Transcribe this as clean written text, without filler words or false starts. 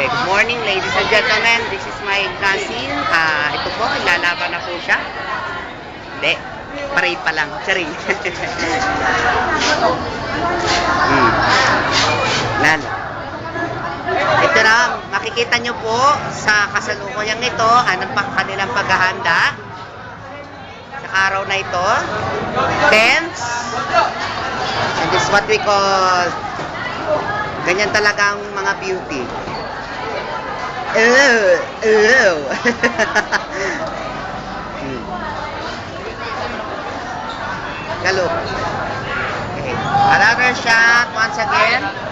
Good morning, ladies and gentlemen. This is my cousin. Ito po, ilalaban na po siya. Hindi, paray pa lang. Charing. Nan. Ito na, makikita nyo po sa kasalukuyang ito, anong kanilang paghahanda sa araw na ito. Tents. And this is what we call, ganyan talaga ang mga beauty. Galo. Okay. Another shot once again.